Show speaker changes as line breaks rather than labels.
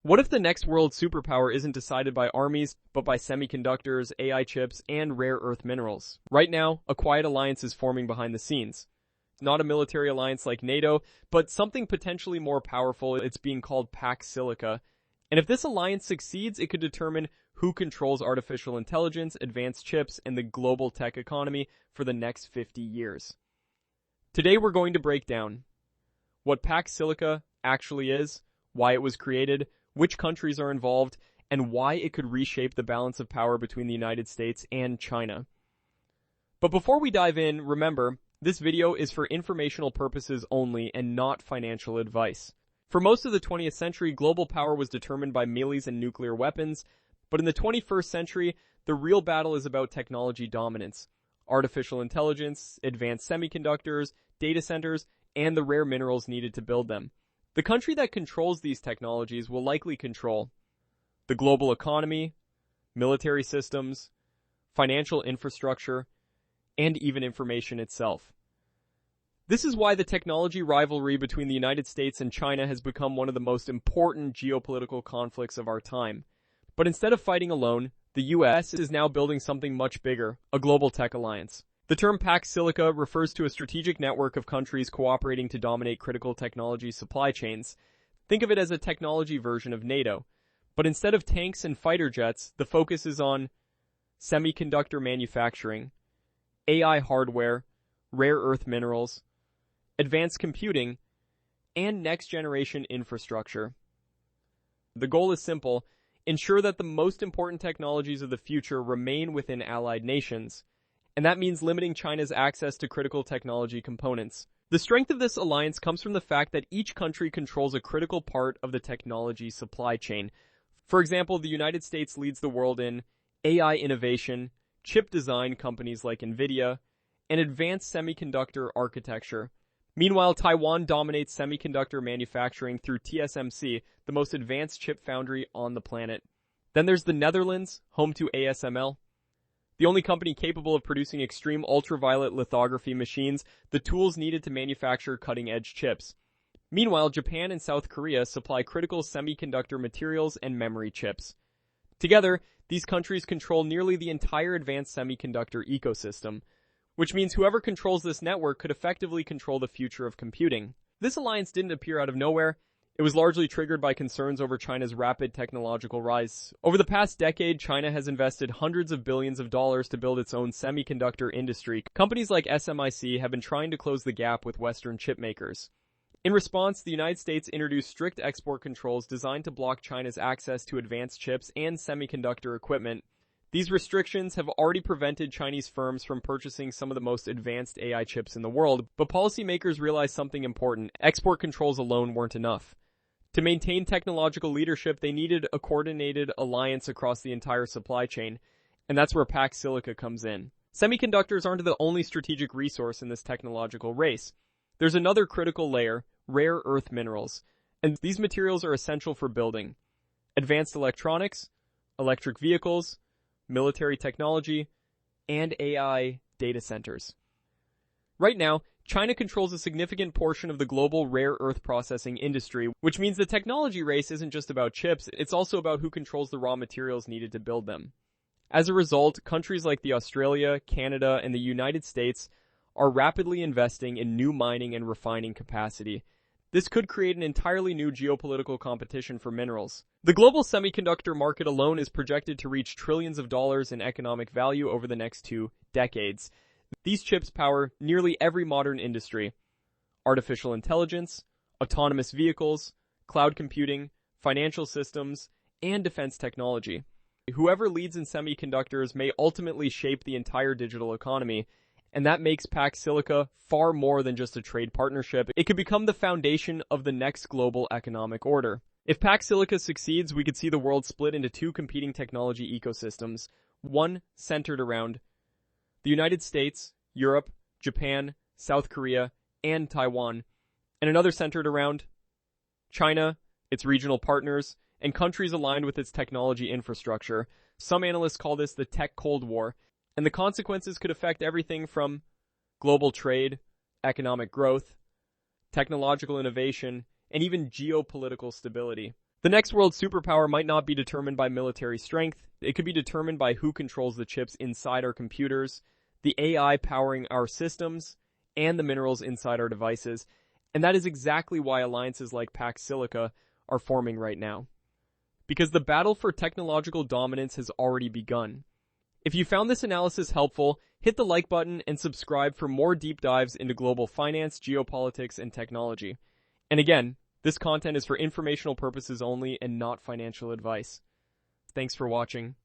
What if the next world superpower isn't decided by armies, but by semiconductors, AI chips, and rare earth minerals? Right now, a quiet alliance is forming behind the scenes. Not a military alliance like NATO, but something potentially more powerful. It's being called Pax Silica. And if this alliance succeeds, it could determine who controls artificial intelligence, advanced chips, and the global tech economy for the next 50 years. Today we're going to break down what Pax Silica actually is, why it was created, which countries are involved, and why it could reshape the balance of power between the United States and China. But before we dive in, remember, this video is for informational purposes only and not financial advice. For most of the 20th century, global power was determined by melees and nuclear weapons, but in the 21st century, the real battle is about technology dominance. Artificial intelligence, advanced semiconductors, data centers, and the rare minerals needed to build them. The country that controls these technologies will likely control the global economy, military systems, financial infrastructure, and even information itself. This is why the technology rivalry between the United States and China has become one of the most important geopolitical conflicts of our time. But instead of fighting alone, the US is now building something much bigger, a global tech alliance. The term Pax Silica refers to a strategic network of countries cooperating to dominate critical technology supply chains. Think of it as a technology version of NATO. But instead of tanks and fighter jets, the focus is on semiconductor manufacturing, AI hardware, rare earth minerals, advanced computing, and next-generation infrastructure. The goal is simple: ensure that the most important technologies of the future remain within allied nations. And that means limiting China's access to critical technology components. The strength of this alliance comes from the fact that each country controls a critical part of the technology supply chain. For example, the United States leads the world in AI innovation, chip design companies like NVIDIA, and advanced semiconductor architecture. Meanwhile, Taiwan dominates semiconductor manufacturing through TSMC, the most advanced chip foundry on the planet. Then there's the Netherlands, home to ASML. The only company capable of producing extreme ultraviolet lithography machines, the tools needed to manufacture cutting-edge chips. Meanwhile, Japan and South Korea supply critical semiconductor materials and memory chips. Together, these countries control nearly the entire advanced semiconductor ecosystem, which means whoever controls this network could effectively control the future of computing. This alliance didn't appear out of nowhere. It was largely triggered by concerns over China's rapid technological rise. Over the past decade, China has invested hundreds of billions of dollars to build its own semiconductor industry. Companies like SMIC have been trying to close the gap with Western chip makers. In response, the United States introduced strict export controls designed to block China's access to advanced chips and semiconductor equipment. These restrictions have already prevented Chinese firms from purchasing some of the most advanced AI chips in the world, but policymakers realized something important: export controls alone weren't enough. To maintain technological leadership, they needed a coordinated alliance across the entire supply chain, and that's where Pax Silica comes in. Semiconductors aren't the only strategic resource in this technological race. There's another critical layer: rare earth minerals, and these materials are essential for building advanced electronics, electric vehicles, military technology, and AI data centers. Right now, China controls a significant portion of the global rare earth processing industry, which means the technology race isn't just about chips, it's also about who controls the raw materials needed to build them. As a result, countries like Australia, Canada, and the United States are rapidly investing in new mining and refining capacity. This could create an entirely new geopolitical competition for minerals. The global semiconductor market alone is projected to reach trillions of dollars in economic value over the next 2 decades. These chips power nearly every modern industry: artificial intelligence, autonomous vehicles, cloud computing, financial systems, and defense technology. Whoever leads in semiconductors may ultimately shape the entire digital economy, and that makes Pax Silica far more than just a trade partnership. It could become the foundation of the next global economic order. If Pax Silica succeeds, we could see the world split into 2 competing technology ecosystems, one centered around the United States, Europe, Japan, South Korea, and Taiwan, and another centered around China, its regional partners, and countries aligned with its technology infrastructure. Some analysts call this the Tech Cold War, and the consequences could affect everything from global trade, economic growth, technological innovation, and even geopolitical stability. The next world superpower might not be determined by military strength. It could be determined by who controls the chips inside our computers, the AI powering our systems, and the minerals inside our devices. And that is exactly why alliances like Pax Silica are forming right now. Because the battle for technological dominance has already begun. If you found this analysis helpful, hit the like button and subscribe for more deep dives into global finance, geopolitics, and technology. And again, this content is for informational purposes only and not financial advice. Thanks for watching.